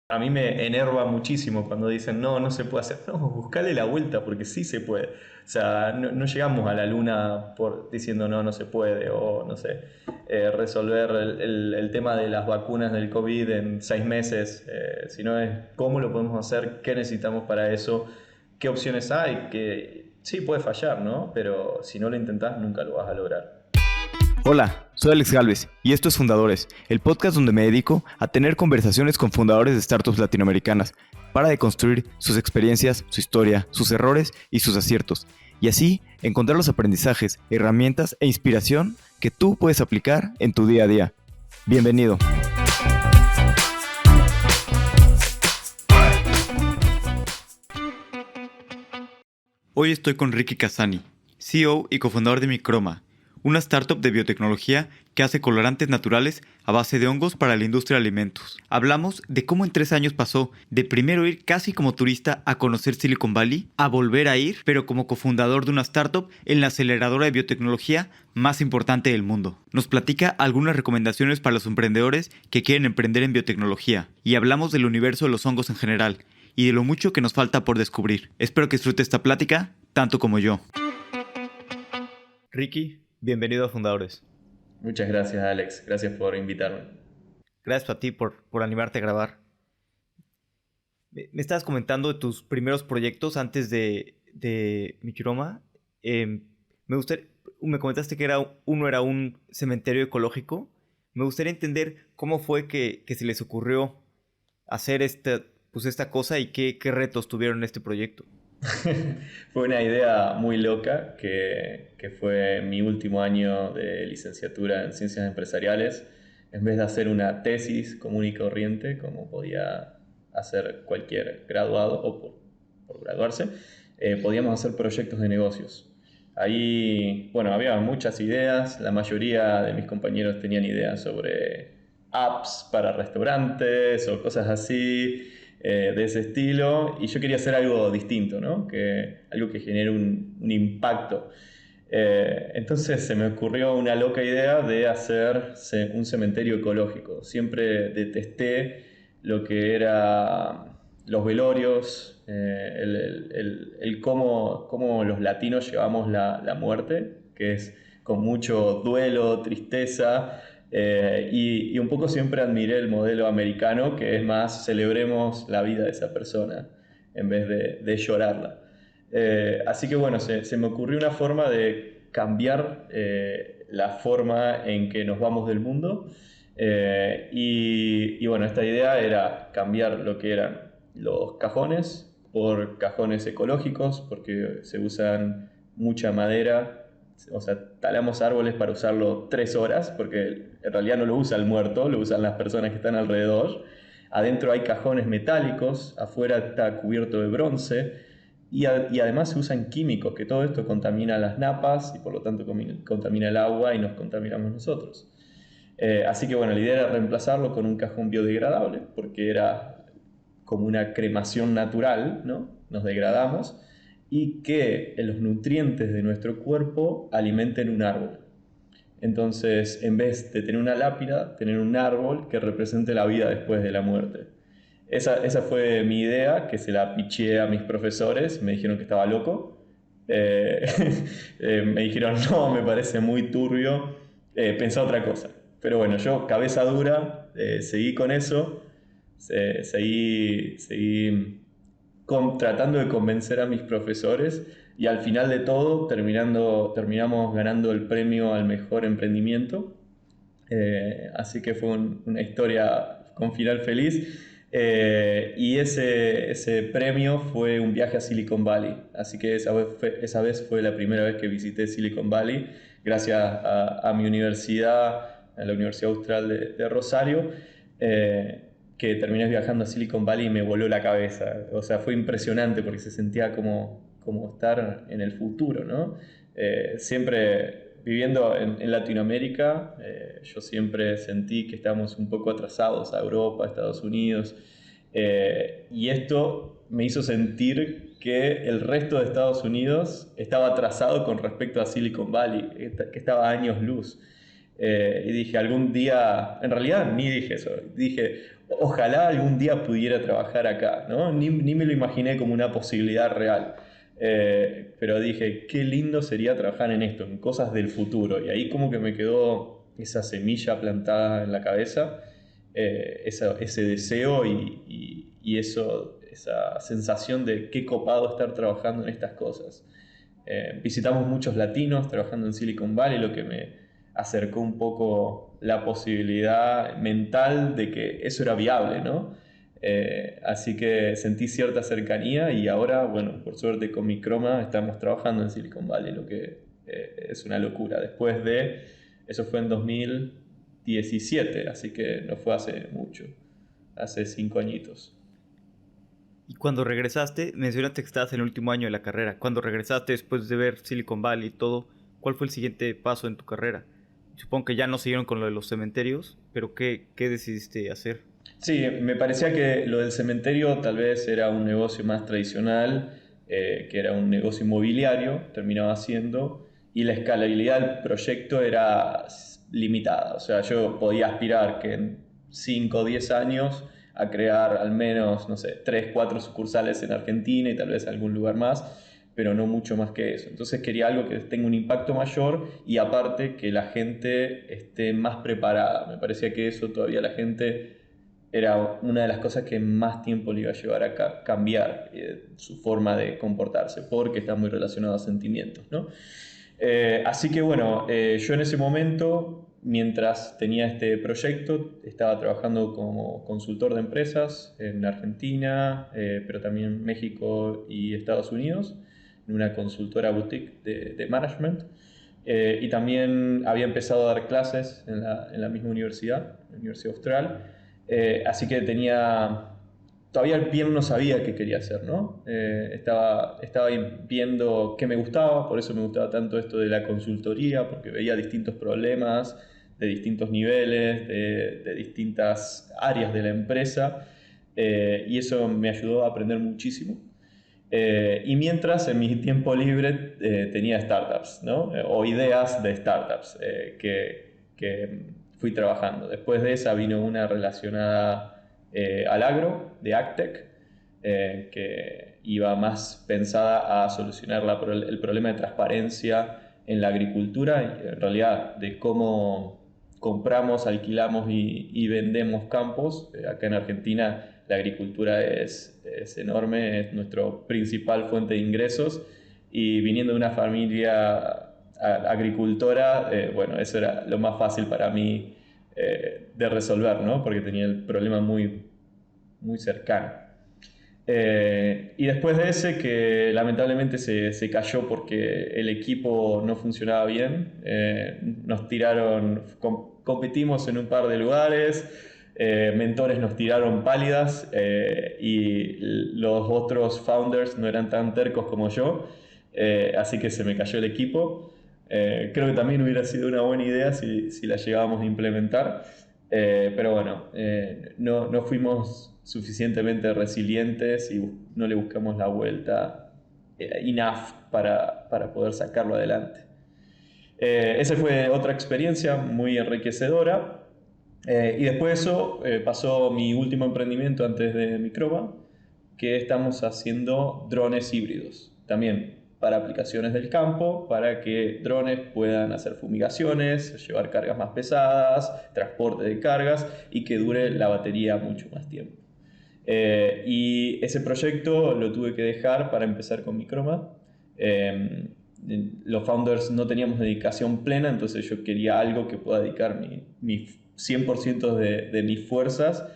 A mí me enerva muchísimo cuando dicen, no, no se puede hacer. No, buscale la vuelta porque sí se puede. O sea, no llegamos a la luna por diciendo, no, no se puede. O, no sé, resolver el tema de las vacunas del COVID en 6 meses. Sino es cómo lo podemos hacer, qué necesitamos para eso, qué opciones hay. Que sí puede fallar, ¿no? Pero si no lo intentás, nunca lo vas a lograr. Hola, soy Alex Galvez y esto es Fundadores, el podcast donde me dedico a tener conversaciones con fundadores de startups latinoamericanas para deconstruir sus experiencias, su historia, sus errores y sus aciertos, y así encontrar los aprendizajes, herramientas e inspiración que tú puedes aplicar en tu día a día. Bienvenido. Hoy estoy con Ricky Casani, CEO y cofundador de Microma, una startup de biotecnología que hace colorantes naturales a base de hongos para la industria de alimentos. Hablamos de cómo en 3 años pasó de primero ir casi como turista a conocer Silicon Valley, a volver a ir, pero como cofundador de una startup en la aceleradora de biotecnología más importante del mundo. Nos platica algunas recomendaciones para los emprendedores que quieren emprender en biotecnología, y hablamos del universo de los hongos en general, y de lo mucho que nos falta por descubrir. Espero que disfrute esta plática tanto como yo. Ricky, bienvenido a Fundadores. Muchas gracias, Alex. Gracias por invitarme. Gracias a ti por animarte a grabar. Me estabas comentando de tus primeros proyectos antes de Microma. Me gustaría, me comentaste que uno era un cementerio ecológico. Me gustaría entender cómo fue que se les ocurrió hacer esta cosa y qué retos tuvieron en este proyecto. Fue una idea muy loca que fue mi último año de licenciatura en ciencias empresariales. En vez de hacer una tesis común y corriente, como podía hacer cualquier graduado o por graduarse, podíamos hacer proyectos de negocios. Ahí, bueno, había muchas ideas, la mayoría de mis compañeros tenían ideas sobre apps para restaurantes o cosas así, de ese estilo, y yo quería hacer algo distinto, ¿no? Algo que genere un impacto. Entonces se me ocurrió una loca idea de hacer un cementerio ecológico. Siempre detesté lo que era los velorios, el cómo los latinos llevamos la muerte, que es con mucho duelo, tristeza, y un poco siempre admiré el modelo americano, que es más, celebremos la vida de esa persona en vez de llorarla. Así que bueno, se me ocurrió una forma de cambiar la forma en que nos vamos del mundo. Y bueno, esta idea era cambiar lo que eran los cajones por cajones ecológicos, porque se usan mucha madera. O sea, talamos árboles para usarlo 3 horas, porque en realidad no lo usa el muerto, lo usan las personas que están alrededor. Adentro hay cajones metálicos, afuera está cubierto de bronce, y además se usan químicos, que todo esto contamina las napas y por lo tanto contamina el agua y nos contaminamos nosotros. Así que bueno, la idea era reemplazarlo con un cajón biodegradable, porque era como una cremación natural, ¿no? Nos degradamos, y que los nutrientes de nuestro cuerpo alimenten un árbol. Entonces, en vez de tener una lápida, tener un árbol que represente la vida después de la muerte. Esa fue mi idea, que se la piché a mis profesores, me dijeron que estaba loco. Eh, Me dijeron, no, me parece muy turbio, pensá otra cosa. Pero bueno, yo, cabeza dura, seguí con eso, seguí tratando de convencer a mis profesores, y al final de todo terminamos ganando el premio al mejor emprendimiento. Así que fue una historia con final feliz. Y ese premio fue un viaje a Silicon Valley. Así que esa vez fue la primera vez que visité Silicon Valley, gracias a mi universidad, a la Universidad Austral de Rosario, que terminé viajando a Silicon Valley y me voló la cabeza. O sea, fue impresionante porque se sentía como estar en el futuro, ¿no? Siempre viviendo en Latinoamérica, yo siempre sentí que estábamos un poco atrasados a Europa, a Estados Unidos, y esto me hizo sentir que el resto de Estados Unidos estaba atrasado con respecto a Silicon Valley, que estaba a años luz. Y dije, algún día, en realidad ni dije eso, dije, ojalá algún día pudiera trabajar acá, ¿no? Ni me lo imaginé como una posibilidad real. Pero dije, qué lindo sería trabajar en esto, en cosas del futuro. Y ahí como que me quedó esa semilla plantada en la cabeza, ese deseo y eso, esa sensación de qué copado estar trabajando en estas cosas. Visitamos muchos latinos trabajando en Silicon Valley, lo que me acercó un poco la posibilidad mental de que eso era viable, ¿no? Así que sentí cierta cercanía y ahora, bueno, por suerte con Microma estamos trabajando en Silicon Valley, lo que es una locura. Eso fue en 2017, así que no fue hace mucho, hace 5 añitos. Y cuando regresaste, mencionaste que estabas en el último año de la carrera. Cuando regresaste después de ver Silicon Valley y todo, ¿cuál fue el siguiente paso en tu carrera? Supongo que ya no siguieron con lo de los cementerios, pero ¿qué decidiste hacer? Sí, me parecía que lo del cementerio tal vez era un negocio más tradicional, que era un negocio inmobiliario, terminaba siendo, y la escalabilidad del proyecto era limitada. O sea, yo podía aspirar que en 5 o 10 años a crear al menos, no sé, 3 4 sucursales en Argentina y tal vez algún lugar más, pero no mucho más que eso. Entonces quería algo que tenga un impacto mayor y aparte que la gente esté más preparada. Me parecía que eso todavía la gente era una de las cosas que más tiempo le iba a llevar a cambiar su forma de comportarse, porque está muy relacionado a sentimientos, ¿no? Así que bueno, yo en ese momento, mientras tenía este proyecto, estaba trabajando como consultor de empresas en Argentina, pero también en México y Estados Unidos, en una consultora boutique de management. Y también había empezado a dar clases en la misma universidad, la Universidad Austral. Así que todavía bien no sabía qué quería hacer, ¿no? Estaba viendo qué me gustaba, por eso me gustaba tanto esto de la consultoría, porque veía distintos problemas de distintos niveles, de distintas áreas de la empresa, y eso me ayudó a aprender muchísimo. Y mientras en mi tiempo libre tenía startups, ¿no? O ideas de startups que fui trabajando. Después de esa vino una relacionada al agro, de AgTech, que iba más pensada a solucionar el problema de transparencia en la agricultura, y en realidad de cómo compramos, alquilamos y vendemos campos. Acá en Argentina la agricultura es enorme, es nuestra principal fuente de ingresos y viniendo de una familia agricultora, bueno, eso era lo más fácil para mí de resolver, ¿no? Porque tenía el problema muy, muy cercano. Y después de ese, que lamentablemente se cayó porque el equipo no funcionaba bien, nos tiraron, competimos en un par de lugares, mentores nos tiraron pálidas y los otros founders no eran tan tercos como yo, así que se me cayó el equipo. Creo que también hubiera sido una buena idea si la llegábamos a implementar. Pero bueno, no fuimos suficientemente resilientes y no le buscamos la vuelta enough para poder sacarlo adelante. Esa fue otra experiencia muy enriquecedora. Y después de eso pasó mi último emprendimiento antes de Microba, que estamos haciendo drones híbridos. También para aplicaciones del campo, para que drones puedan hacer fumigaciones, llevar cargas más pesadas, transporte de cargas y que dure la batería mucho más tiempo. Y ese proyecto lo tuve que dejar para empezar con Microma. Eh, los founders no teníamos dedicación plena, entonces yo quería algo que pueda dedicar mi 100% de mis fuerzas.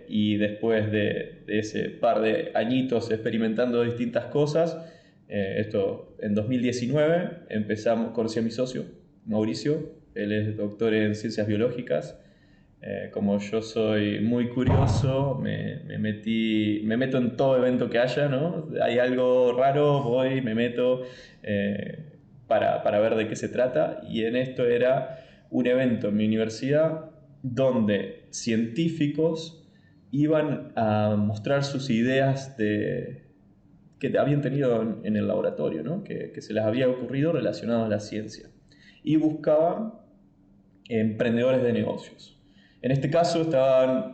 Y después de ese par de añitos experimentando distintas cosas, esto en 2019 conocí a mi socio, Mauricio. Él es doctor en ciencias biológicas. Como yo soy muy curioso, me meto en todo evento que haya, ¿no? Hay algo raro, voy, me meto para ver de qué se trata. Y en esto era un evento en mi universidad donde científicos iban a mostrar sus ideas que habían tenido en el laboratorio, ¿no? Que se les había ocurrido relacionados a la ciencia. Y buscaban emprendedores de negocios. En este caso,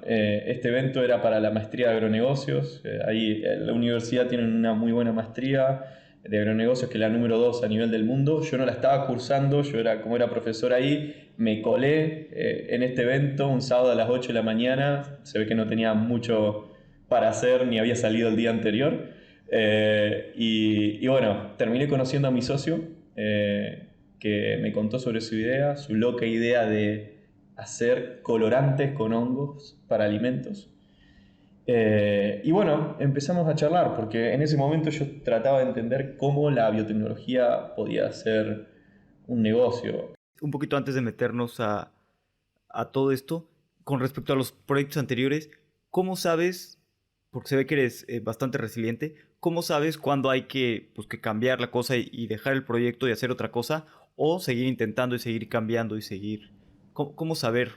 este evento era para la maestría de agronegocios. Ahí la universidad tiene una muy buena maestría de agronegocios, que es la número 2 a nivel del mundo. Yo no la estaba cursando, como era profesor ahí, me colé en este evento un sábado a las 8 de la mañana. Se ve que no tenía mucho para hacer, ni había salido el día anterior. Y bueno, terminé conociendo a mi socio, que me contó sobre su idea, su loca idea de hacer colorantes con hongos para alimentos. Y bueno, empezamos a charlar porque en ese momento yo trataba de entender cómo la biotecnología podía ser un negocio. Un poquito antes de meternos a todo esto, con respecto a los proyectos anteriores, ¿cómo sabes, porque se ve que eres bastante resiliente, cómo sabes cuándo hay que, pues, que cambiar la cosa y dejar el proyecto y hacer otra cosa, o seguir intentando y seguir cambiando y seguir? ¿Cómo saber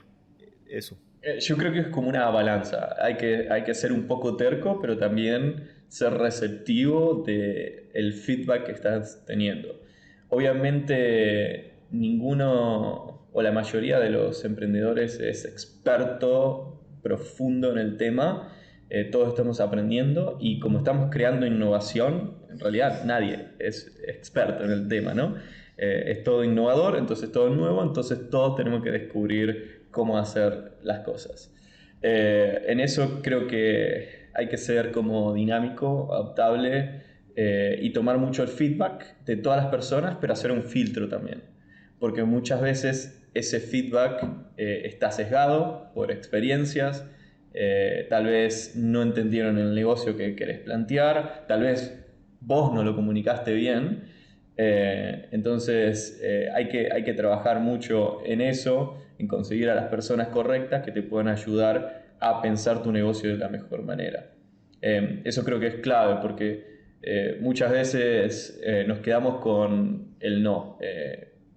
eso? Yo creo que es como una balanza. Hay que ser un poco terco, pero también ser receptivo del feedback que estás teniendo. Obviamente, ninguno o la mayoría de los emprendedores es experto profundo en el tema. Todos estamos aprendiendo y como estamos creando innovación, en realidad nadie es experto en el tema, ¿no? Es todo innovador, entonces todo nuevo, entonces todos tenemos que descubrir cómo hacer las cosas. En eso creo que hay que ser como dinámico, adaptable, y tomar mucho el feedback de todas las personas, pero hacer un filtro también. Porque muchas veces ese feedback está sesgado por experiencias, tal vez no entendieron el negocio que querés plantear, tal vez vos no lo comunicaste bien. Entonces hay que trabajar mucho en eso, en conseguir a las personas correctas que te puedan ayudar a pensar tu negocio de la mejor manera. Eso creo que es clave porque muchas veces nos quedamos con el no,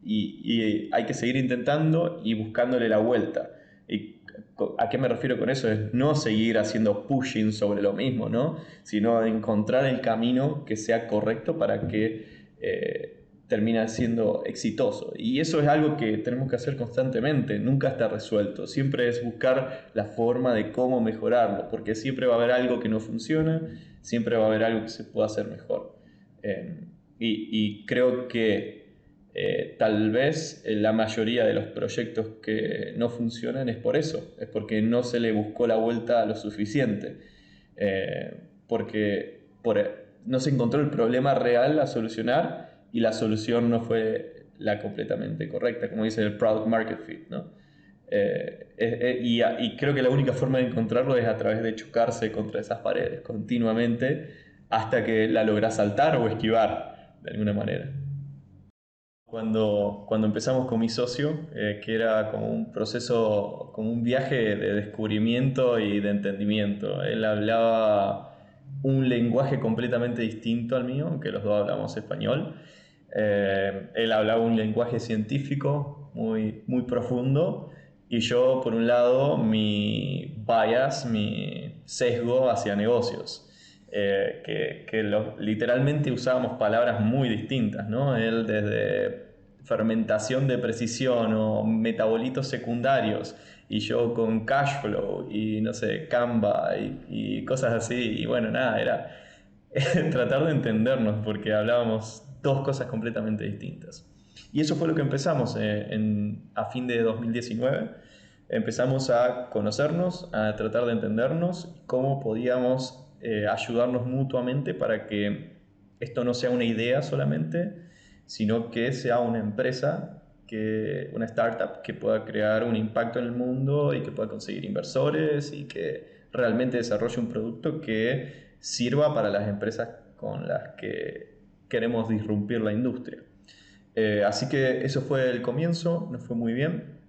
y hay que seguir intentando y buscándole la vuelta. ¿Y a qué me refiero con eso? Es no seguir haciendo pushing sobre lo mismo, ¿no? Sino encontrar el camino que sea correcto para que termina siendo exitoso. Y eso es algo que tenemos que hacer constantemente, nunca está resuelto. Siempre es buscar la forma de cómo mejorarlo, porque siempre va a haber algo que no funciona, siempre va a haber algo que se pueda hacer mejor. Y creo que tal vez la mayoría de los proyectos que no funcionan es por eso, es porque no se le buscó la vuelta lo suficiente, no se encontró el problema real a solucionar y la solución no fue la completamente correcta, como dice el Product Market Fit, ¿no? Y creo que la única forma de encontrarlo es a través de chocarse contra esas paredes continuamente hasta que la lográs saltar o esquivar de alguna manera. Cuando empezamos con mi socio, que era como un proceso, como un viaje de descubrimiento y de entendimiento. Él hablaba un lenguaje completamente distinto al mío, aunque los dos hablamos español. Él hablaba un lenguaje científico muy, muy profundo y yo, por un lado, mi bias, mi sesgo hacia negocios. Literalmente usábamos palabras muy distintas, ¿no? Él desde fermentación de precisión o metabolitos secundarios y yo con cash flow y no sé, Canva y cosas así. Y bueno, nada, era tratar de entendernos porque hablábamos dos cosas completamente distintas. Y eso fue lo que empezamos a fin de 2019. Empezamos a conocernos, a tratar de entendernos, cómo podíamos ayudarnos mutuamente para que esto no sea una idea solamente, sino que sea una empresa, una startup que pueda crear un impacto en el mundo y que pueda conseguir inversores y que realmente desarrolle un producto que sirva para las empresas con las que queremos disrumpir la industria. Así que eso fue el comienzo, nos fue muy bien.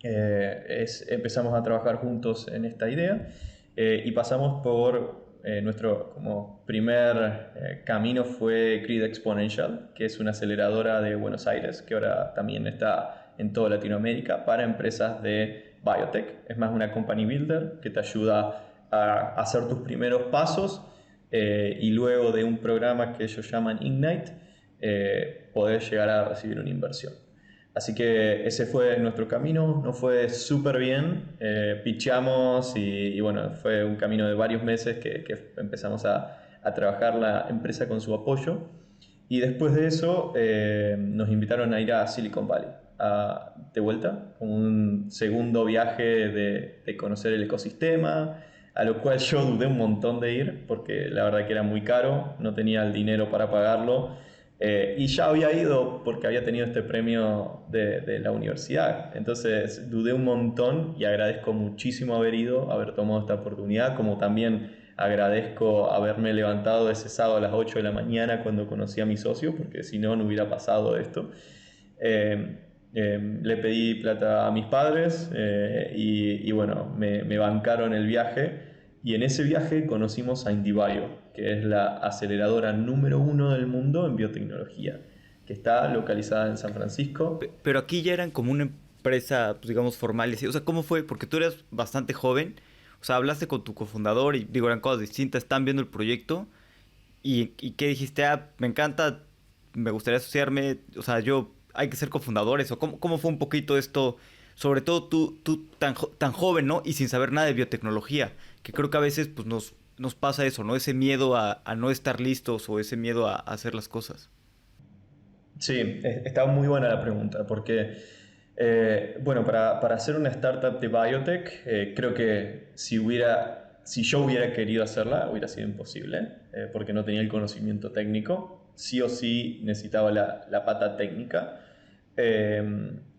Empezamos a trabajar juntos en esta idea, y pasamos por nuestro como primer camino fue Grid Exponential, que es una aceleradora de Buenos Aires, que ahora también está en toda Latinoamérica para empresas de biotech. Es más una company builder que te ayuda a hacer tus primeros pasos, y luego de un programa que ellos llaman Ignite, poder llegar a recibir una inversión. Así que ese fue nuestro camino, nos fue súper bien, pitchamos y bueno, fue un camino de varios meses que empezamos a trabajar la empresa con su apoyo. Y después de eso nos invitaron a ir a Silicon Valley, de vuelta, como un segundo viaje de conocer el ecosistema, a lo cual yo dudé un montón de ir, porque la verdad que era muy caro, no tenía el dinero para pagarlo. Y ya había ido porque había tenido este premio de la universidad. Entonces dudé un montón y agradezco muchísimo haber ido, haber tomado esta oportunidad, como también agradezco haberme levantado ese sábado a las 8 de la mañana cuando conocí a mi socio, porque si no, no hubiera pasado esto. Le pedí plata a mis padres y bueno, me bancaron el viaje. Y en ese viaje conocimos a IndieBio, que es la aceleradora número uno del mundo en biotecnología, que está localizada en San Francisco. Pero aquí ya eran como una empresa, pues, digamos, formal. Y así. O sea, ¿cómo fue? Porque tú eras bastante joven. O sea, hablaste con tu cofundador y digo, eran cosas distintas. Están viendo el proyecto. ¿Y qué dijiste? Ah, me encanta, me gustaría asociarme. O sea, yo, hay que ser cofundadores. ¿O cómo fue un poquito esto? Sobre todo tú tan joven, ¿no? Y sin saber nada de biotecnología. Que creo que a veces pues nos pasa eso, ¿no? Ese miedo a no estar listos o ese miedo a hacer las cosas. Sí, está muy buena la pregunta, porque, bueno, para hacer una startup de biotech, creo que si yo hubiera querido hacerla, hubiera sido imposible, porque no tenía el conocimiento técnico. Sí o sí necesitaba la pata técnica.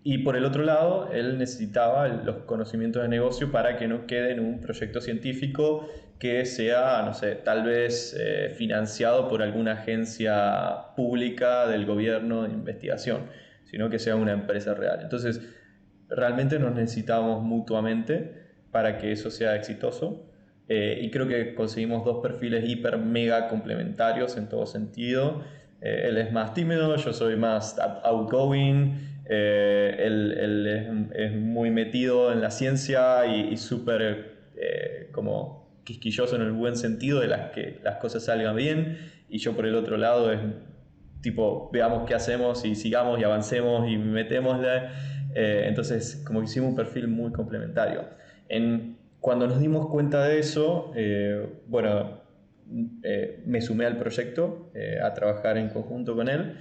Y por el otro lado, él necesitaba los conocimientos de negocio para que no quede en un proyecto científico que sea, no sé, tal vez financiado por alguna agencia pública del gobierno de investigación, sino que sea una empresa real. Entonces, realmente nos necesitamos mutuamente para que eso sea exitoso. Y creo que conseguimos dos perfiles hiper mega complementarios en todo sentido. Él es más tímido, yo soy más outgoing. Él es muy metido en la ciencia y súper como quisquilloso en el buen sentido de que las cosas salgan bien. Y yo por el otro lado es tipo, veamos qué hacemos y sigamos y avancemos y metémosle. Entonces, como que hicimos un perfil muy complementario. Cuando nos dimos cuenta de eso, bueno, me sumé al proyecto a trabajar en conjunto con él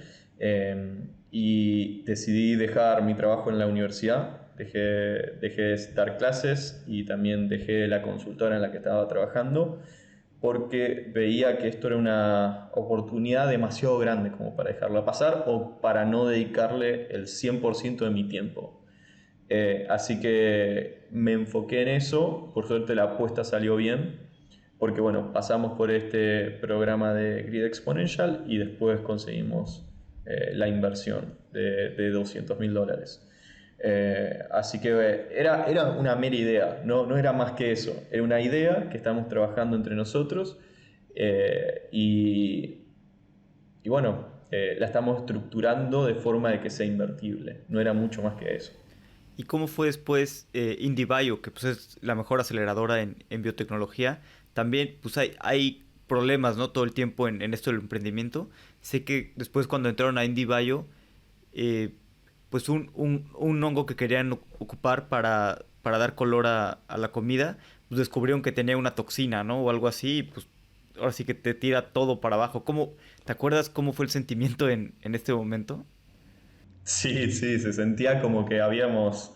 y decidí dejar mi trabajo en la universidad. Dejé de dar clases y también dejé la consultora en la que estaba trabajando porque veía que esto era una oportunidad demasiado grande como para dejarla pasar o para no dedicarle el 100% de mi tiempo. Así que me enfoqué en eso, por suerte la apuesta salió bien, porque bueno, pasamos por este programa de Grid Exponential y después conseguimos la inversión de $200.000. Así que era una mera idea, no era más que eso, era una idea que estamos trabajando entre nosotros eh, y, y bueno, la estamos estructurando de forma de que sea invertible, no era mucho más que eso. ¿Y cómo fue después IndieBio, que pues es la mejor aceleradora en biotecnología? También pues hay problemas, ¿no? Todo el tiempo en esto del emprendimiento. Sé que después cuando entraron a IndieBio, eh, pues un hongo que querían ocupar para dar color a la comida, pues descubrieron que tenía una toxina, ¿no? O algo así, y pues ahora sí que te tira todo para abajo. ¿Te acuerdas cómo fue el sentimiento en este momento? Sí, sí, se sentía como que habíamos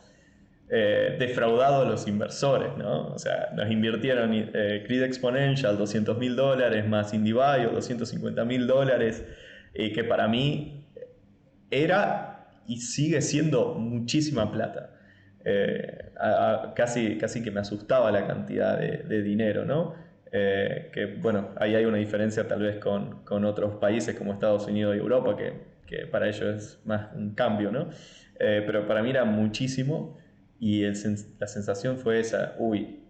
defraudado a los inversores, ¿no? O sea, nos invirtieron Grid Exponential $200.000 más IndieBio $250.000, que para mí era y sigue siendo muchísima plata. Casi que me asustaba la cantidad de dinero, ¿no? Que bueno, ahí hay una diferencia tal vez con otros países como Estados Unidos y Europa, que para ellos es más un cambio, ¿no? Pero para mí era muchísimo y la sensación fue esa, uy,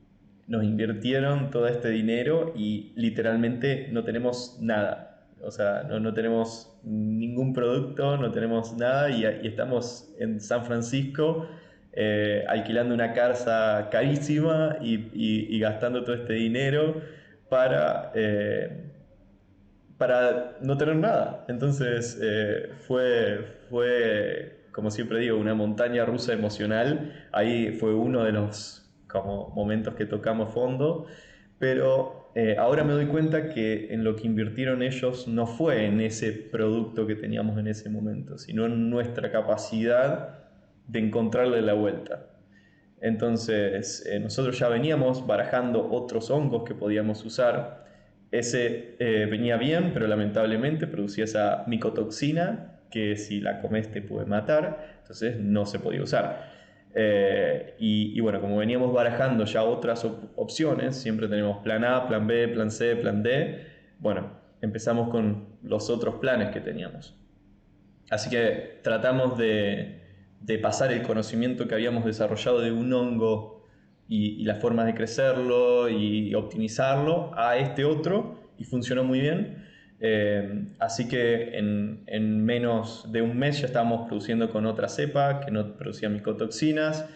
nos invirtieron todo este dinero y literalmente no tenemos nada. O sea, no tenemos ningún producto, no tenemos nada y estamos en San Francisco alquilando una casa carísima y gastando todo este dinero para, para no tener nada. Entonces fue como siempre digo, una montaña rusa emocional. Ahí fue uno de los como momentos que tocamos fondo, pero ahora me doy cuenta que en lo que invirtieron ellos no fue en ese producto que teníamos en ese momento, sino en nuestra capacidad de encontrarle la vuelta. Entonces, nosotros ya veníamos barajando otros hongos que podíamos usar. Ese venía bien, pero lamentablemente producía esa micotoxina que si la comes te puede matar, entonces no se podía usar. Y bueno, como veníamos barajando ya otras opciones, siempre tenemos plan A, plan B, plan C, plan D, bueno, empezamos con los otros planes que teníamos. Así que tratamos de pasar el conocimiento que habíamos desarrollado de un hongo y las formas de crecerlo y optimizarlo a este otro, y funcionó muy bien. Así que en menos de un mes ya estábamos produciendo con otra cepa que no producía micotoxinas.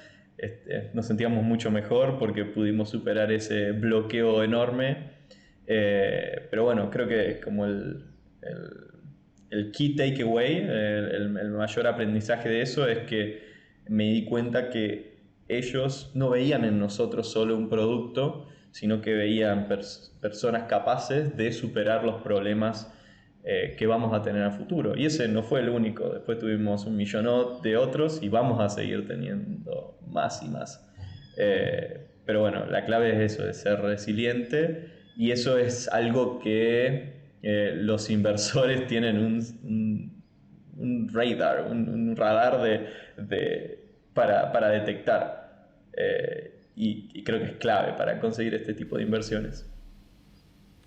Nos sentíamos mucho mejor porque pudimos superar ese bloqueo enorme. Pero bueno, creo que como el key takeaway, el mayor aprendizaje de eso es que me di cuenta que ellos no veían en nosotros solo un producto, sino que veían personas capaces de superar los problemas que vamos a tener a futuro. Y ese no fue el único, después tuvimos un millón de otros y vamos a seguir teniendo más y más. Pero bueno, la clave es eso, de ser resiliente, y eso es algo que los inversores tienen un radar, un radar para detectar. Y creo que es clave para conseguir este tipo de inversiones.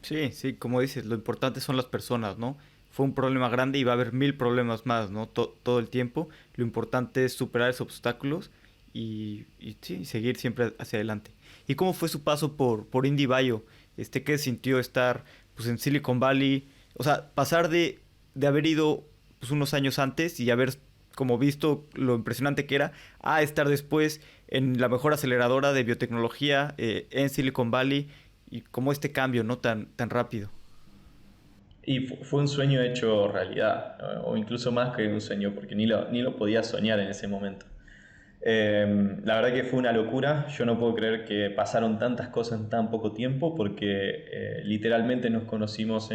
Sí, sí, como dices, lo importante son las personas, ¿no? Fue un problema grande y va a haber mil problemas más, ¿no? Todo el tiempo. Lo importante es superar esos obstáculos y sí, seguir siempre hacia adelante. ¿Y cómo fue su paso por Indie Bio? ¿Qué sintió estar pues, en Silicon Valley? O sea, pasar de haber ido pues, unos años antes y haber como visto lo impresionante que era, a estar después en la mejor aceleradora de biotecnología en Silicon Valley y como este cambio, ¿no? Tan rápido. Y fue un sueño hecho realidad, o incluso más que un sueño, porque ni lo podía soñar en ese momento. La verdad que fue una locura. Yo no puedo creer que pasaron tantas cosas en tan poco tiempo, porque literalmente nos conocimos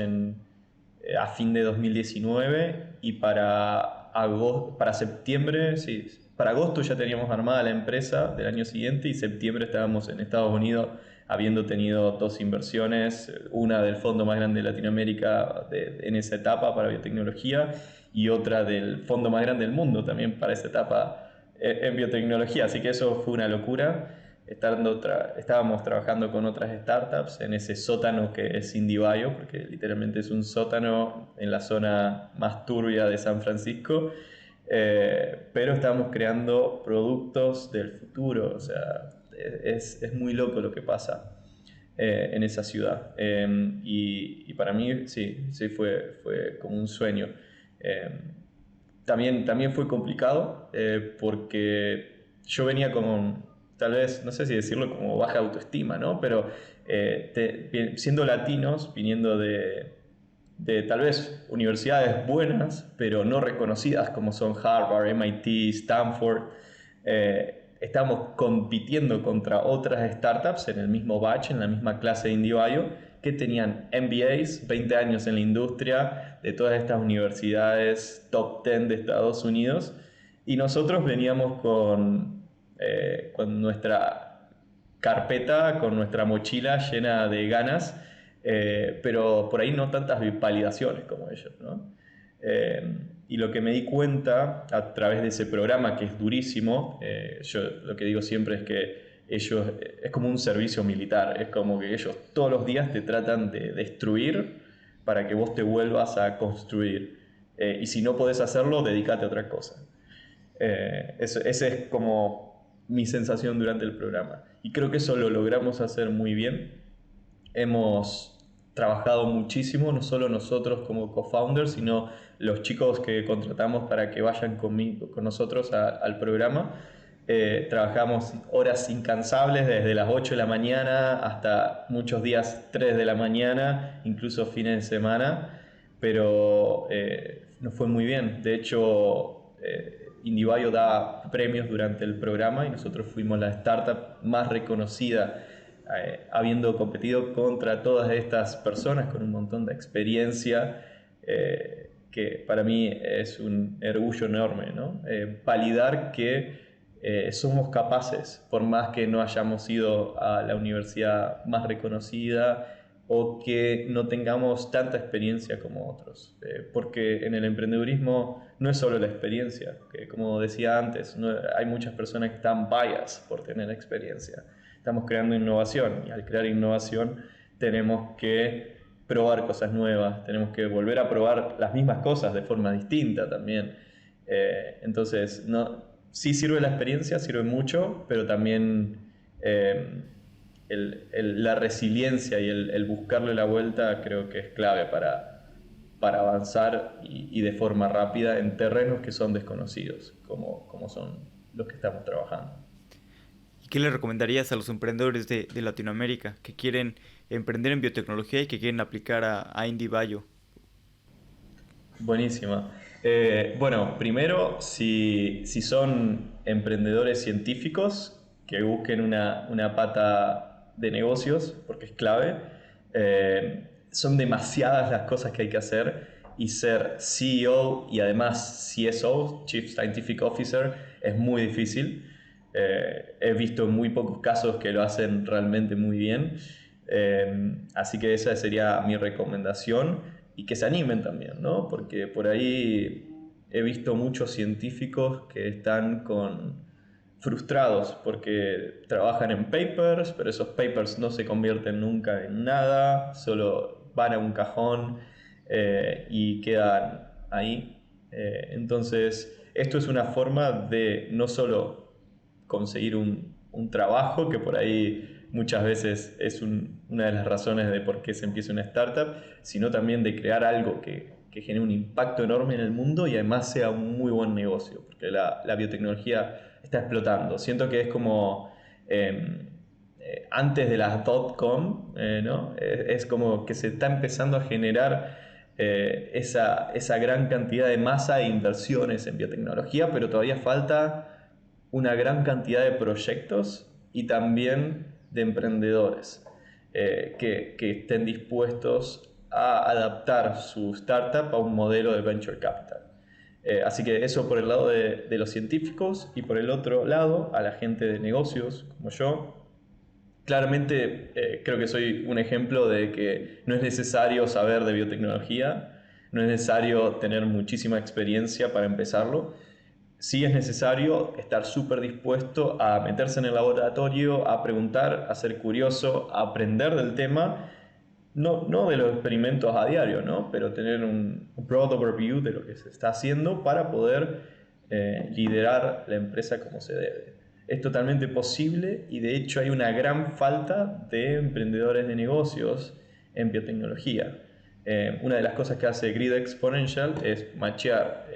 a fin de 2019, y para septiembre, sí, para agosto ya teníamos armada la empresa del año siguiente, y septiembre estábamos en Estados Unidos habiendo tenido dos inversiones, una del fondo más grande de Latinoamérica en esa etapa para biotecnología, y otra del fondo más grande del mundo también para esa etapa en biotecnología. Así que eso fue una locura. Estábamos trabajando con otras startups en ese sótano que es IndieBio, porque literalmente es un sótano en la zona más turbia de San Francisco, pero estábamos creando productos del futuro. O sea, es muy loco lo que pasa en esa ciudad. Y para mí sí fue como un sueño. Eh, también fue complicado, porque yo venía con, tal vez, no sé si decirlo, como baja autoestima, ¿no? Pero siendo latinos, viniendo de tal vez universidades buenas, pero no reconocidas como son Harvard, MIT, Stanford, estábamos compitiendo contra otras startups en el mismo batch, en la misma clase de IndieBio, que tenían MBAs, 20 años en la industria, de todas estas universidades top 10 de Estados Unidos, y nosotros veníamos con nuestra carpeta, con nuestra mochila llena de ganas, pero por ahí no tantas validaciones como ellos, ¿no? Y lo que me di cuenta a través de ese programa, que es durísimo, yo lo que digo siempre es que ellos, es como un servicio militar, es como que ellos todos los días te tratan de destruir para que vos te vuelvas a construir. Y si no podés hacerlo, dedícate a otra cosa. Esa es como mi sensación durante el programa. Y creo que eso lo logramos hacer muy bien. Hemos trabajado muchísimo, no solo nosotros como co-founders, sino los chicos que contratamos para que vayan con nosotros al programa. Trabajamos horas incansables desde las 8 de la mañana hasta muchos días 3 de la mañana, incluso fines de semana, pero nos fue muy bien. De hecho, IndieBio da premios durante el programa y nosotros fuimos la startup más reconocida, habiendo competido contra todas estas personas con un montón de experiencia, que para mí es un orgullo enorme, ¿no? Validar que somos capaces, por más que no hayamos ido a la universidad más reconocida o que no tengamos tanta experiencia como otros. Porque en el emprendedurismo no es solo la experiencia, que como decía antes, hay muchas personas que están biased por tener experiencia. Estamos creando innovación y al crear innovación tenemos que probar cosas nuevas, tenemos que volver a probar las mismas cosas de forma distinta también. Entonces, sí sirve la experiencia, sirve mucho, pero también la resiliencia y el buscarle la vuelta creo que es clave para avanzar y de forma rápida en terrenos que son desconocidos, como son los que estamos trabajando. ¿Y qué le recomendarías a los emprendedores de Latinoamérica que quieren emprender en biotecnología y que quieren aplicar a IndieBio? Buenísima. Bueno, primero, si son emprendedores científicos, que busquen una pata de negocios, porque es clave. Son demasiadas las cosas que hay que hacer y ser CEO y además CSO, Chief Scientific Officer, es muy difícil. He visto muy pocos casos que lo hacen realmente muy bien. Así que esa sería mi recomendación y que se animen también, ¿no? Porque por ahí he visto muchos científicos que están frustrados porque trabajan en papers, pero esos papers no se convierten nunca en nada, solo van a un cajón y quedan ahí. Entonces, esto es una forma de no solo conseguir un trabajo, que por ahí muchas veces es una de las razones de por qué se empieza una startup, sino también de crear algo que genere un impacto enorme en el mundo y además sea un muy buen negocio, porque la biotecnología está explotando. Siento que es como antes de las .com, ¿no? Es como que se está empezando a generar esa gran cantidad de masa e inversiones en biotecnología, pero todavía falta una gran cantidad de proyectos y también de emprendedores que estén dispuestos a adaptar su startup a un modelo de venture capital. Así que eso por el lado de los científicos y por el otro lado a la gente de negocios como yo. Claramente creo que soy un ejemplo de que no es necesario saber de biotecnología, no es necesario tener muchísima experiencia para empezarlo. Sí es necesario estar súper dispuesto a meterse en el laboratorio, a preguntar, a ser curioso, a aprender del tema, no de los experimentos a diario, ¿no? Pero tener un broad overview de lo que se está haciendo para poder liderar la empresa como se debe. Es totalmente posible y de hecho hay una gran falta de emprendedores de negocios en biotecnología. Una de las cosas que hace Grid Exponential es machear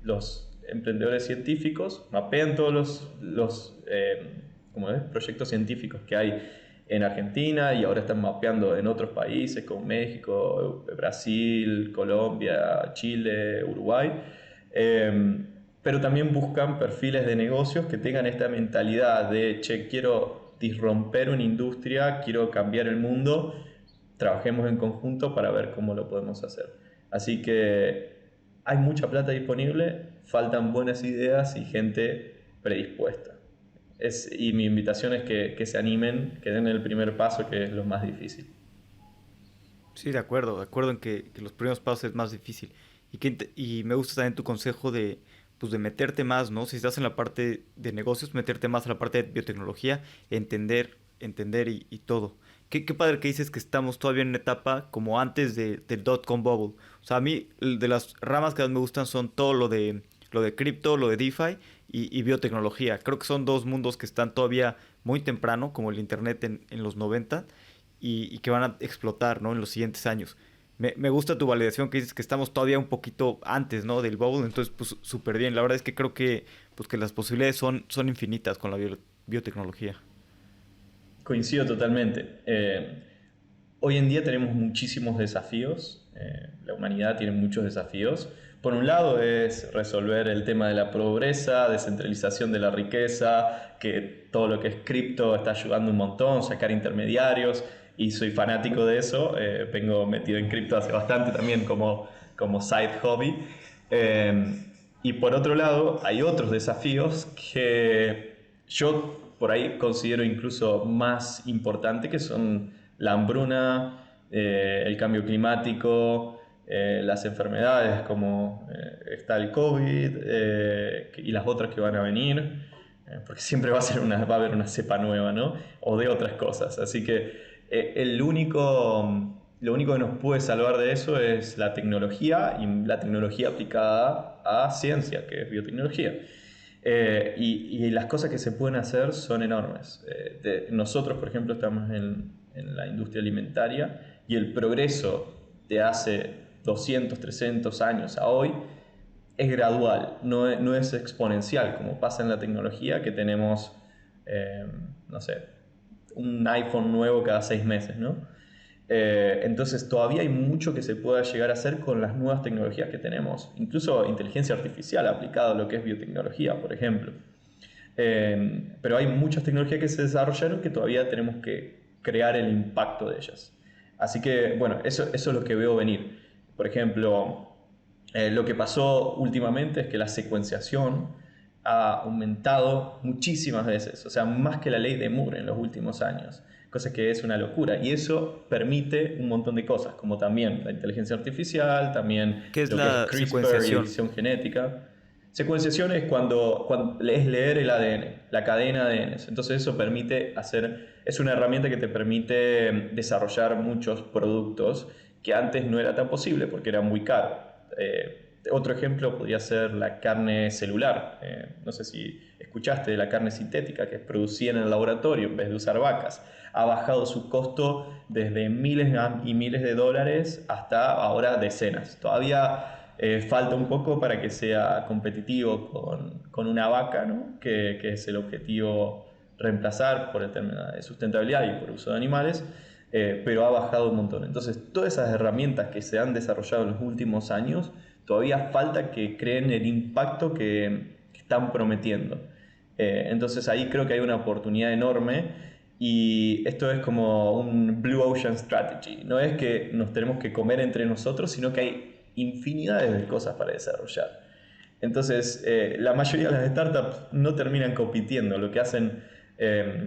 los emprendedores científicos, mapean todos los proyectos científicos que hay en Argentina y ahora están mapeando en otros países como México, Brasil, Colombia, Chile, Uruguay. Pero también buscan perfiles de negocios que tengan esta mentalidad de, che, quiero disromper una industria, quiero cambiar el mundo, trabajemos en conjunto para ver cómo lo podemos hacer. Así que hay mucha plata disponible, faltan buenas ideas y gente predispuesta. Y mi invitación es que se animen, que den el primer paso, que es lo más difícil. Sí, de acuerdo en que los primeros pasos es más difícil. Y me gusta también tu consejo pues de meterte más, ¿no? Si estás en la parte de negocios, meterte más a la parte de biotecnología, entender y todo. Qué padre que dices que estamos todavía en una etapa como antes del dot-com bubble. O sea, a mí de las ramas que más me gustan son todo lo de cripto, lo de DeFi y biotecnología. Creo que son dos mundos que están todavía muy temprano, como el internet en los 90 y que van a explotar, ¿no? En los siguientes años. Me gusta tu validación que dices que estamos todavía un poquito antes, ¿no? Del bubble, entonces pues súper bien. La verdad es que creo pues, que las posibilidades son infinitas con la biotecnología. Coincido totalmente. Hoy en día tenemos muchísimos desafíos, la humanidad tiene muchos desafíos, Por un lado es resolver el tema de la pobreza, descentralización de la riqueza, que todo lo que es cripto está ayudando un montón, sacar intermediarios, y soy fanático de eso, vengo metido en cripto hace bastante también como side hobby. Y por otro lado hay otros desafíos que yo por ahí considero incluso más importante, que son la hambruna, el cambio climático, las enfermedades como está el COVID y las otras que van a venir, porque siempre va a haber una cepa nueva, ¿no? O de otras cosas. Así que lo único que nos puede salvar de eso es la tecnología, y la tecnología aplicada a ciencia, que es biotecnología. Y las cosas que se pueden hacer son enormes. Nosotros, por ejemplo, estamos en la industria alimentaria, y el progreso de hace 200, 300 años a hoy es gradual, no es exponencial, como pasa en la tecnología, que tenemos, no sé, un iPhone nuevo cada 6 meses, ¿no? Entonces todavía hay mucho que se pueda llegar a hacer con las nuevas tecnologías que tenemos, incluso inteligencia artificial aplicada a lo que es biotecnología, por ejemplo. Pero hay muchas tecnologías que se desarrollaron que todavía tenemos que crear el impacto de ellas. Así que, bueno, eso es lo que veo venir. Por ejemplo, lo que pasó últimamente es que la secuenciación ha aumentado muchísimas veces, o sea, más que la ley de Moore en los últimos años, cosa que es una locura. Y eso permite un montón de cosas, como también la inteligencia artificial, también ¿Qué es lo que es la CRISPR y secuenciación? edición genética. Secuenciación es cuando es leer el ADN, la cadena de ADN. Entonces eso permite es una herramienta que te permite desarrollar muchos productos que antes no era tan posible porque era muy caro. Otro ejemplo podría ser la carne celular. No sé si escuchaste de la carne sintética, que es producida en el laboratorio en vez de usar vacas. Ha bajado su costo desde miles y miles de dólares hasta ahora decenas. Todavía falta un poco para que sea competitivo con una vaca, ¿no? Que es el objetivo reemplazar por el tema de sustentabilidad y por uso de animales, pero ha bajado un montón. Entonces, todas esas herramientas que se han desarrollado en los últimos años, todavía falta que creen el impacto que están prometiendo. Entonces, ahí creo que hay una oportunidad enorme. Y esto es como un Blue Ocean Strategy. No es que nos tenemos que comer entre nosotros, sino que hay infinidades de cosas para desarrollar. Entonces, la mayoría de las startups no terminan compitiendo, lo que hacen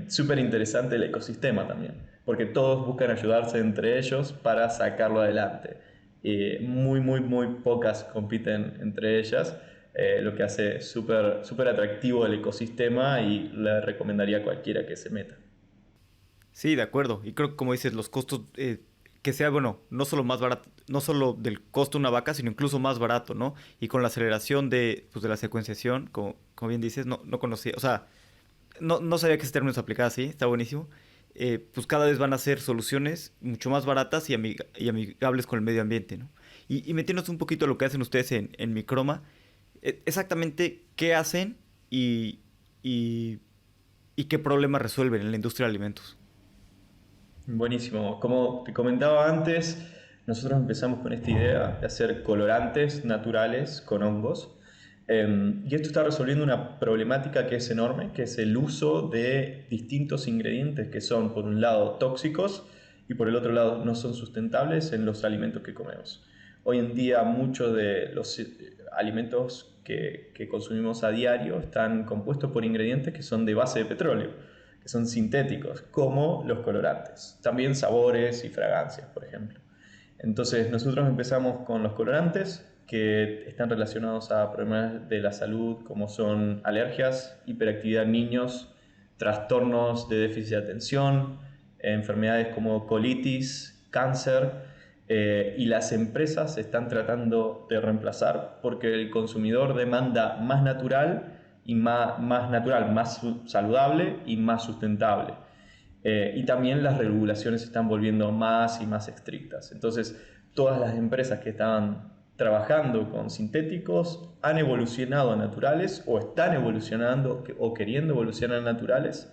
súper interesante el ecosistema también, porque todos buscan ayudarse entre ellos para sacarlo adelante. Muy pocas compiten entre ellas, lo que hace súper atractivo el ecosistema, y le recomendaría a cualquiera que se meta. Sí, de acuerdo. Y creo que como dices, los costos, que sea, bueno, no solo más barato, no solo del costo de una vaca, sino incluso más barato, ¿no? Y con la aceleración pues, de la secuenciación, como bien dices, no conocía, o sea, no sabía que ese término se aplicaba así, está buenísimo. Pues cada vez van a ser soluciones mucho más baratas y amigables con el medio ambiente, ¿no? Y metiéndonos un poquito a lo que hacen ustedes en Microma, exactamente qué hacen y, y qué problemas resuelven en la industria de alimentos. Buenísimo. Como te comentaba antes, nosotros empezamos con esta idea de hacer colorantes naturales con hongos. Y esto está resolviendo una problemática que es enorme, que es el uso de distintos ingredientes que son, por un lado, tóxicos, y por el otro lado, no son sustentables en los alimentos que comemos. Hoy en día muchos de los alimentos que consumimos a diario están compuestos por ingredientes que son de base de petróleo, que son sintéticos, como los colorantes. También sabores y fragancias, por ejemplo. Entonces nosotros empezamos con los colorantes, que están relacionados a problemas de la salud como son alergias, hiperactividad en niños, trastornos de déficit de atención, enfermedades como colitis, cáncer, y las empresas están tratando de reemplazar porque el consumidor demanda más natural y más natural, más saludable y más sustentable. Y también las regulaciones se están volviendo más y más estrictas. Entonces, todas las empresas que estaban trabajando con sintéticos han evolucionado a naturales, o están evolucionando o queriendo evolucionar a naturales,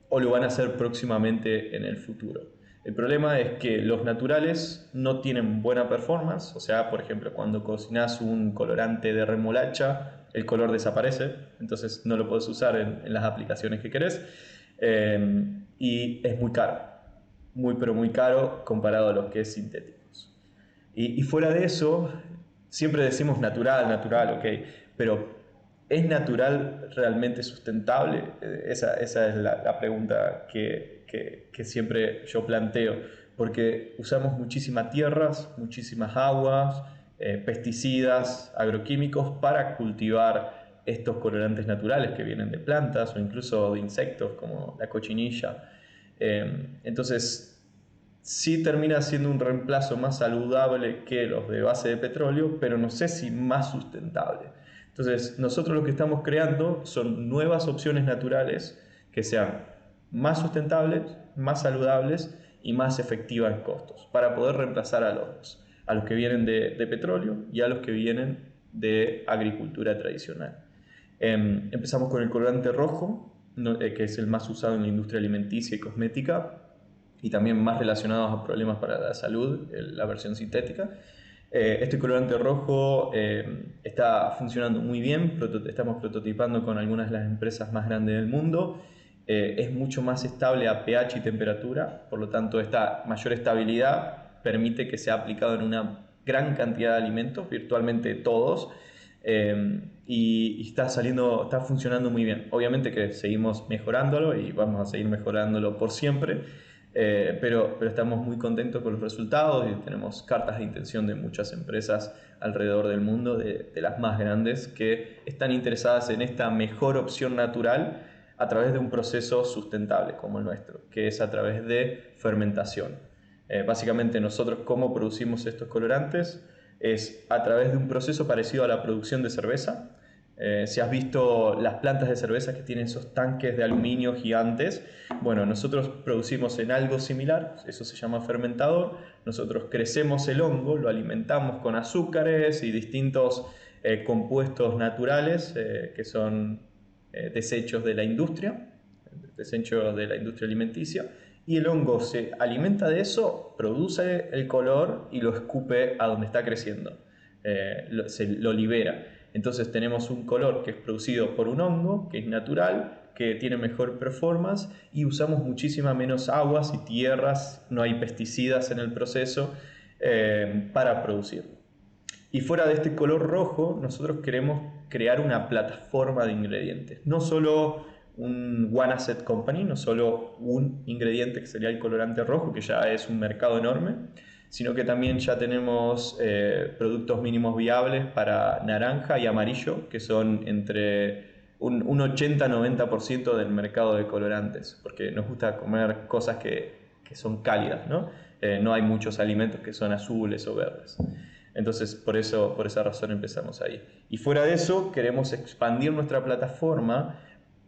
o lo van a hacer próximamente en el futuro. El problema es que los naturales no tienen buena performance, o sea, por ejemplo, cuando cocinas un colorante de remolacha, el color desaparece, entonces no lo puedes usar en las aplicaciones que querés, y es muy caro, muy pero muy caro comparado a los que es sintéticos. Y fuera de eso, siempre decimos natural, natural, ok, pero ¿es natural realmente sustentable? Esa es la pregunta que siempre yo planteo, porque usamos muchísimas tierras, muchísimas aguas, pesticidas, agroquímicos para cultivar estos colorantes naturales que vienen de plantas o incluso de insectos como la cochinilla. Entonces, sí termina siendo un reemplazo más saludable que los de base de petróleo, pero no sé si más sustentable. Entonces, nosotros lo que estamos creando son nuevas opciones naturales que sean más sustentables, más saludables y más efectivas en costos, para poder reemplazar a los que vienen de petróleo y a los que vienen de agricultura tradicional. Empezamos con el colorante rojo, que es el más usado en la industria alimenticia y cosmética, y también más relacionados a problemas para la salud, la versión sintética. Este colorante rojo está funcionando muy bien, estamos prototipando con algunas de las empresas más grandes del mundo. Es mucho más estable a pH y temperatura, por lo tanto esta mayor estabilidad permite que sea aplicado en una gran cantidad de alimentos, virtualmente todos, y está funcionando muy bien. Obviamente que seguimos mejorándolo y vamos a seguir mejorándolo por siempre, pero estamos muy contentos con los resultados y tenemos cartas de intención de muchas empresas alrededor del mundo, de las más grandes, que están interesadas en esta mejor opción natural a través de un proceso sustentable como el nuestro, que es a través de fermentación. Básicamente nosotros cómo producimos estos colorantes es a través de un proceso parecido a la producción de cerveza. Si has visto las plantas de cerveza que tienen esos tanques de aluminio gigantes, bueno, nosotros producimos en algo similar, eso se llama fermentador. Nosotros crecemos el hongo, lo alimentamos con azúcares y distintos compuestos naturales que son desechos de la industria, desechos de la industria alimenticia, y el hongo se alimenta de eso, produce el color y lo escupe a donde está creciendo, lo libera. Entonces tenemos un color que es producido por un hongo, que es natural, que tiene mejor performance, y usamos muchísima menos aguas y tierras, no hay pesticidas en el proceso para producirlo. Y fuera de este color rojo, nosotros queremos crear una plataforma de ingredientes, no solo un one asset company, no solo un ingrediente que sería el colorante rojo, que ya es un mercado enorme, sino que también ya tenemos productos mínimos viables para naranja y amarillo, que son entre un 80-90% del mercado de colorantes, porque nos gusta comer cosas que son cálidas, ¿no? No hay muchos alimentos que son azules o verdes. Entonces, por esa razón empezamos ahí. Y fuera de eso, queremos expandir nuestra plataforma